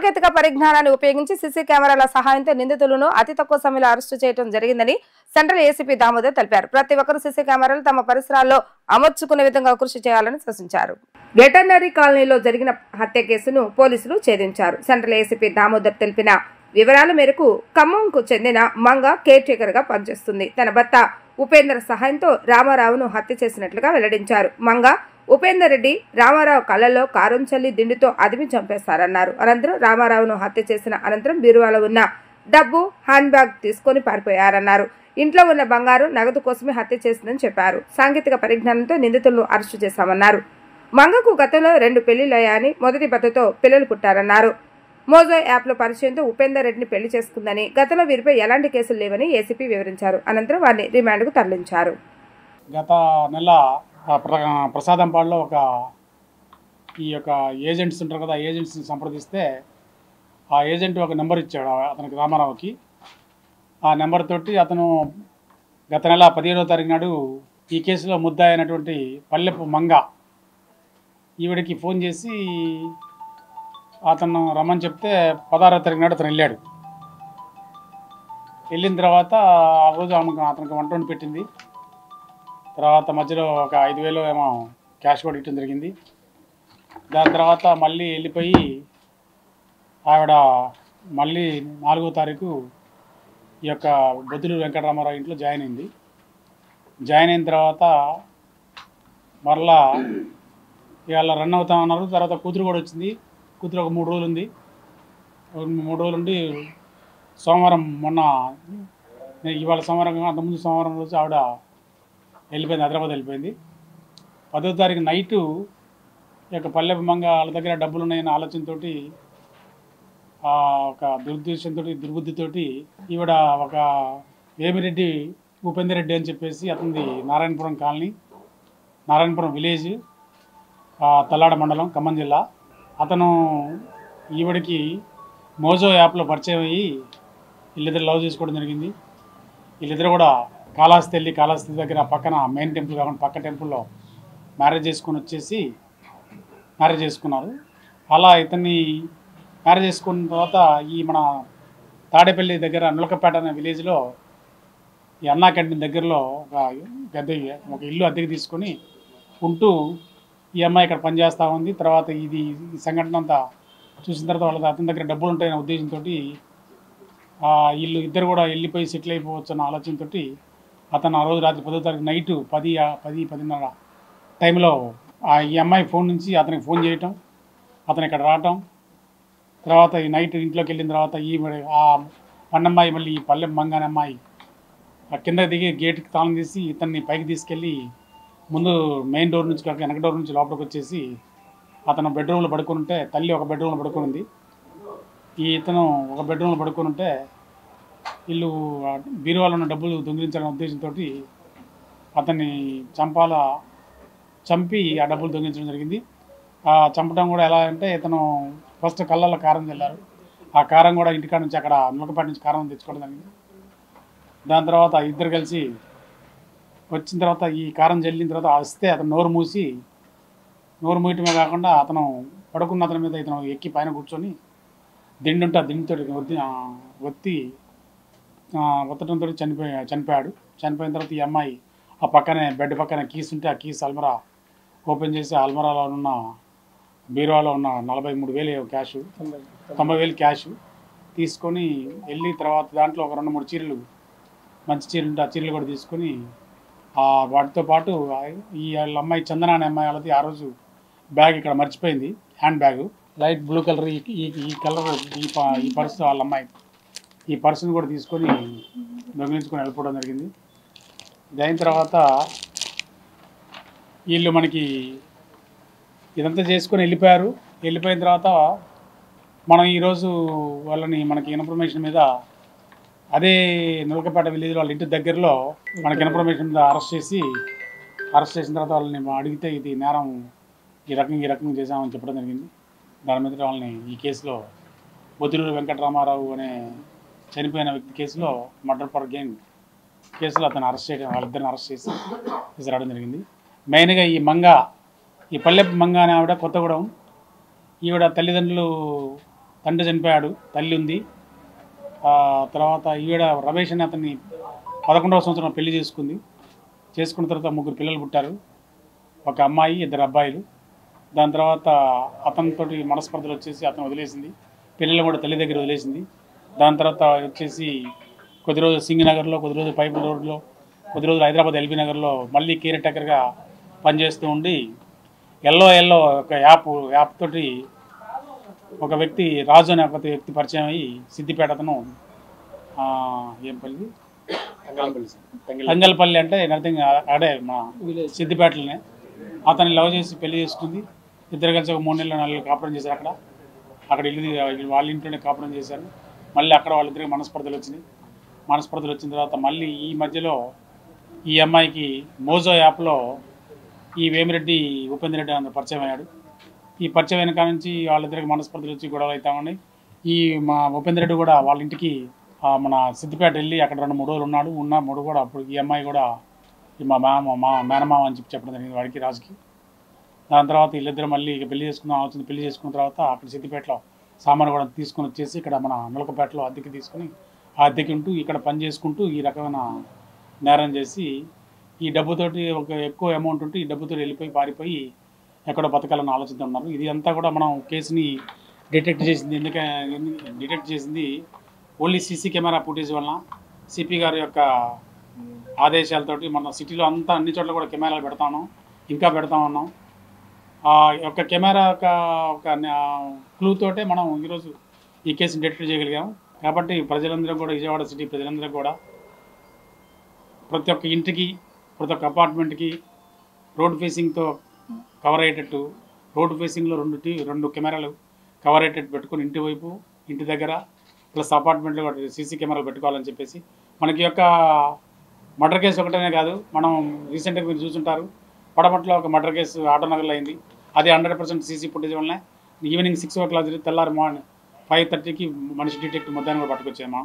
సాంకేతిక పరిజ్ఞానాన్ని ఉపయోగించి సీసీ కెమెరాల సహాయంతో నిందితులను అతి తక్కువ సమయంలో అరెస్టు చేయడం జరిగిందని సెంట్రల్ ఏసీపీ దామోదర్ తెలిపారు. ప్రతి ఒక్కరూ సీసీ కెమెరాలు తమ పరిసరాల్లో అమర్చుకునే విధంగా కృషి చేయాలని సూచించారు. వెటర్నరీ కాలనీలో జరిగిన హత్య కేసును పోలీసులు ఛేదించారు. సెంట్రల్ ఏసీపీ దామోదర్ తెలిపిన వివరాల మేరకు ఖమ్మంకు చెందిన మంగ కేర్ టేకర్ గా పనిచేస్తుంది. తన భర్త ఉపేందర్ సహాయంతో రామారావును హత్య చేసినట్లుగా వెల్లడించారు. మంగ ఉపేందర్ రెడ్డి రామారావు కళ్ళల్లో కారం చల్లి దిండుతో అదిమి చంపేస్తారన్నారు. అనంతరం రామారావును హత్య చేసిన అనంతరం బీరువాలో ఉన్న డబ్బు, హ్యాండ్ బ్యాగ్ తీసుకుని పారిపోయారన్నారు. ఇంట్లో ఉన్న బంగారు, నగదు కోసమే హత్య చేసిందని చెప్పారు. సాంకేతిక పరిజ్ఞానంతో నిందితులను అరెస్టు చేశామన్నారు. మంగకు గతంలో 2 పెళ్లిళ్లయ్యాయని, మొదటి భర్తతో పిల్లలు పుట్టారన్నారు. మోజో యాప్లో పరిచయంతో ఉపేందర్ రెడ్డిని పెళ్లి చేసుకుందని, గతంలో వీరిపై ఎలాంటి కేసులు లేవని ఏసీపీ వివరించారు. అనంతరం వారిని రిమాండ్కు తరలించారు. గత నెల ప్రసాదంపాడులో ఈ యొక్క ఏజెంట్స్ ఉంటారు కదా, ఏజెంట్స్ని సంప్రదిస్తే ఆ ఏజెంట్ ఒక నెంబర్ ఇచ్చాడు అతనికి, రామారావుకి. ఆ నెంబర్ తోటి అతను గత నెల 17వ తారీఖు నాడు ఈ కేసులో ముద్దాయి అయినటువంటి పల్లెపు మంగ ఈవిడికి ఫోన్ చేసి అతను రమ్మని చెప్తే 16వ తారీఖు నాడు అతను వెళ్ళాడు. వెళ్ళిన తర్వాత ఆ రోజు అతనికి వంట వండి పెట్టింది. తర్వాత మధ్యలో ఒక 5,000 ఏమో క్యాష్ కూడా ఇవ్వడం జరిగింది. దాని తర్వాత మళ్ళీ వెళ్ళిపోయి ఆవిడ మళ్ళీ 4వ తారీఖు ఈ యొక్క బొద్దులూరు వెంకటరామారావు ఇంట్లో జాయిన్ అయింది. జాయిన్ అయిన తర్వాత మరలా ఇవాళ రన్ అవుతామన్నారు. తర్వాత కూతురు కూడా వచ్చింది. కూతురు ఒక 3 రోజులు ఉంది. 3 రోజులు ఉండి సోమవారం, ఇవాళ సోమవారం, అంతకుముందు సోమవారం రోజు ఆవిడ వెళ్ళిపోయింది, హైదరాబాద్ వెళ్ళిపోయింది. 10వ తారీఖు నైటు ఈ యొక్క పల్లెపు మంగ వాళ్ళ దగ్గర డబ్బులు ఉన్నాయన్న ఆలోచనతో, ఒక దుర్బుద్ధితోటి ఈవిడ ఒక వేమిరెడ్డి ఉపేందర్ రెడ్డి అని చెప్పేసి అతనిది నారాయణపురం కాలనీ, నారాయణపురం విలేజ్, తల్లాడ మండలం, ఖమ్మం జిల్లా. అతను ఈవిడికి మోజో యాప్లో పరిచయం అయ్యి వీళ్ళిద్దరు లవ్ చేసుకోవడం జరిగింది. వీళ్ళిద్దరు కూడా కాళహస్తి దగ్గర పక్కన మెయిన్ టెంపుల్ కాకుండా పక్క టెంపుల్లో మ్యారేజ్ చేసుకున్నారు. అలా ఇతన్ని మ్యారేజ్ చేసుకున్న తర్వాత ఈ మన తాడేపల్లి దగ్గర నులకపేట అనే విలేజ్లో ఈ అన్నా క్యాంటీన్ దగ్గరలో ఒక ఇల్లు అద్దెకి తీసుకొని ఉంటూ ఈ అమ్మాయి ఇక్కడ పనిచేస్తూ ఉంది. తర్వాత ఈ సంఘటన అంతా చూసిన తర్వాత అతని దగ్గర డబ్బులు ఉంటాయనే ఉద్దేశంతో వీళ్ళు ఇద్దరు కూడా వెళ్ళిపోయి సెటిల్ అయిపోవచ్చు అన్న ఆలోచనతో అతను ఆ రోజు రాత్రి 10వ తారీఖు నైటు 10:10 టైంలో ఈ అమ్మాయి ఫోన్ నుంచి అతనికి ఫోన్ చేయటం, అతను ఇక్కడ రావటం, తర్వాత ఈ నైట్ ఇంట్లోకి వెళ్ళిన తర్వాత ఆ అన్నమ్మాయి మళ్ళీ ఈ పల్లె మంగానే అమ్మాయి కింద దిగి గేట్కి తాళం తీసి ఇతన్ని పైకి తీసుకెళ్ళి ముందు మెయిన్ డోర్ నుంచి కాక వెనక డోర్ నుంచి లోపలికి వచ్చేసి అతను బెడ్రూమ్లో పడుకుని ఉంటే, తల్లి ఒక బెడ్రూమ్లో పడుకునింది, ఇతను ఒక బెడ్రూమ్లో పడుకుని ఉంటే వీళ్ళు బీరువాలో ఉన్న డబ్బులు దొంగిలించాలనే ఉద్దేశంతో అతన్ని చంపి ఆ డబ్బులు దొంగిలించడం జరిగింది. ఆ చంపడం కూడా ఎలా అంటే ఇతను ఫస్ట్ కళ్ళల్లో కారం చల్లారు. ఆ కారం కూడా ఇంటికాడ నుంచి అక్కడ నులకపేట నుంచి కారం తెచ్చుకోవడం జరిగింది. దాని తర్వాత ఇద్దరు కలిసి వచ్చిన తర్వాత ఈ కారం చల్లిన తర్వాత వస్తే అతను నోరు మూయటమే కాకుండా అతను పడుకున్న అతని మీద ఇతను ఎక్కి పైన కూర్చొని దిండుంటే ఆ దిండుతో ఒత్తడంతో చనిపోయాడు. చనిపోయిన తర్వాత ఈ అమ్మాయి ఆ పక్కనే బెడ్ పక్కన కీస్ ఉంటే ఆ కీస్ అల్మరా ఓపెన్ చేసి అల్మరాలో ఉన్న బీరువాలో ఉన్న 43,000 క్యాష్, 90,000 క్యాష్ తీసుకొని వెళ్ళి తర్వాత దాంట్లో ఒక 2-3 చీరలు, మంచి చీరలు ఉంటే ఆ చీరలు కూడా తీసుకొని వాటితో పాటు ఈ వాళ్ళ అమ్మాయి చందన అనే అమ్మాయి వాళ్ళది ఆ రోజు బ్యాగ్ ఇక్కడ మర్చిపోయింది, hand bag light blue colour, ఈ కలర్ ఈ పర్సు వాళ్ళ అమ్మాయి, ఈ పర్సును కూడా తీసుకొని దొంగిలించుకొని వెళ్ళిపోవడం జరిగింది. ఇది అయిన తర్వాత వీళ్ళు మనకి ఇదంతా చేసుకొని వెళ్ళిపోయిన తర్వాత మనం ఈరోజు మనకి ఇన్ఫర్మేషన్ మీద అదే నులకపేట విలేజ్ వాళ్ళ ఇంటి దగ్గరలో మనకి ఇన్ఫర్మేషన్ మీద అరెస్ట్ చేసిన తర్వాత వాళ్ళని అడిగితే ఇది నేరం ఈ రకంగా చేశామని చెప్పడం జరిగింది. దాని మీద వాళ్ళని ఈ కేసులో బొద్దులూరు వెంకటరామారావు అనే చనిపోయిన వ్యక్తి కేసులో మర్డర్ ఫర్ గెయిన్ కేసులో అతను వాళ్ళిద్దరిని అరెస్ట్ చేసి తీసుకురావడం జరిగింది. మెయిన్గా ఈ పల్లెపు మంగ అనే ఆవిడ కొత్తగూడెం, ఈవిడ తండ్రి చనిపోయాడు, తల్లి ఉంది. తర్వాత ఈవిడ రమేష్ అని అతన్ని 11వ సంవత్సరం పెళ్లి చేసుకుంది. చేసుకున్న తర్వాత 3 పిల్లలు పుట్టారు, ఒక అమ్మాయి 2 అబ్బాయిలు. దాని తర్వాత అతనితోటి మనస్పర్ధలు వచ్చేసి అతను వదిలేసింది, పిల్లలు కూడా తల్లి దగ్గర వదిలేసింది. దాని తర్వాత వచ్చేసి కొద్ది రోజులు సింగనగర్లో, కొద్ది రోజులు పైపుల్ రోడ్లో, కొద్ది రోజులు హైదరాబాద్ ఎల్బీ నగర్లో మళ్ళీ కేర్ టేకర్గా పనిచేస్తూ ఉండి ఎల్లో ఒక యాప్ తోటి ఒక వ్యక్తి రాజు అనే ఒక వ్యక్తి పరిచయం అయ్యి సిద్దిపేట అతను ఏం పల్లి తంగల్పల్లి అంటే నథింగ్ అడే మా సిద్దిపేటలోనే అతన్ని లవ్ చేసి పెళ్లి చేసుకుంది. ఇద్దరు కలిసి ఒక 3 నెలలు 4 నెలలు కాపురం చేశారు. అక్కడ ఇల్లు వాళ్ళ ఇంట్లోనే కాపురం చేశారు. మళ్ళీ అక్కడ వాళ్ళిద్దరికి మనస్పర్ధలు వచ్చిన తర్వాత మళ్ళీ ఈ మధ్యలో ఈ అమ్మాయికి మోజో యాప్లో ఈ వేమిరెడ్డి ఉపేంద్ర రెడ్డి అని పరిచయం అయ్యాడు. ఈ పరిచయం అయిన కాడ నుంచి వాళ్ళిద్దరికి మనస్పర్ధలు వచ్చి గొడవలు అవుతామని ఈ మా ఉపేంద్ర రెడ్డి కూడా వాళ్ళ ఇంటికి మన సిద్దిపేట వెళ్ళి అక్కడ 2-3 రోజులు ఉన్నాడు కూడా. అప్పుడు ఈ అమ్మాయి కూడా మా మేనమామ అని చెప్పడం జరిగింది వాడికి, రాజుకి. దాని తర్వాత వీళ్ళిద్దరు మళ్ళీ పెళ్లి చేసుకున్న తర్వాత అక్కడ సిద్దిపేటలో సామాను కూడా తీసుకొని వచ్చేసి ఇక్కడ మన నులకపేటలో అద్దెకి తీసుకుని ఆ అద్దెకి ఉంటూ ఇక్కడ పని చేసుకుంటూ ఈ రకమైన నేరం చేసి ఈ డబ్బుతోటి ఒక ఎక్కువ అమౌంట్ ఉంటే ఈ డబ్బుతో వెళ్ళిపోయి పారిపోయి ఎక్కడో బతకాలని ఆలోచిస్తున్నారు. ఇది అంతా కూడా మనం కేసుని డిటెక్ట్ చేసింది ఓన్లీ సీసీ కెమెరా ఫుటేజ్ వలన. సిపి గారి యొక్క ఆదేశాలతోటి మన సిటీలో అంతా అన్ని చోట్ల కూడా కెమెరాలు ఇంకా పెడతా ఉన్నాం. ఆ యొక్క కెమెరా ఒక క్లూ తోటే మనం ఈరోజు ఈ కేసుని డిటెక్ట్ చేయగలిగాం. కాబట్టి ప్రజలందరూ కూడా, విజయవాడ సిటీ ప్రజలందరూ కూడా ప్రతి ఒక్క ఇంటికి, ప్రతి ఒక్క అపార్ట్మెంట్కి రోడ్ ఫేసింగ్తో కవర్ అయ్యేటట్టు, రోడ్ ఫేసింగ్లో 2 కెమెరాలు కవర్ అయ్యేటట్టు పెట్టుకుని ఇంటి వైపు, ఇంటి దగ్గర ప్లస్ అపార్ట్మెంట్లో సీసీ కెమెరాలు పెట్టుకోవాలని చెప్పేసి మనకి యొక్క మర్డర్ కేసు ఒకటనే కాదు. మనం రీసెంట్గా మీరు చూసుంటారు, పడమట్లో ఒక మర్డర్ కేసు ఆటోనగర్లో అయింది. అది 100% సీసీ ఫుటేజ్ వల్లనే ఈవినింగ్ 6 o'clock తెల్లారి మార్నింగ్ 5:30కి మనిషి డిటెక్టివ్ మధ్యాహ్నం కూడా పట్టుకొచ్చాము.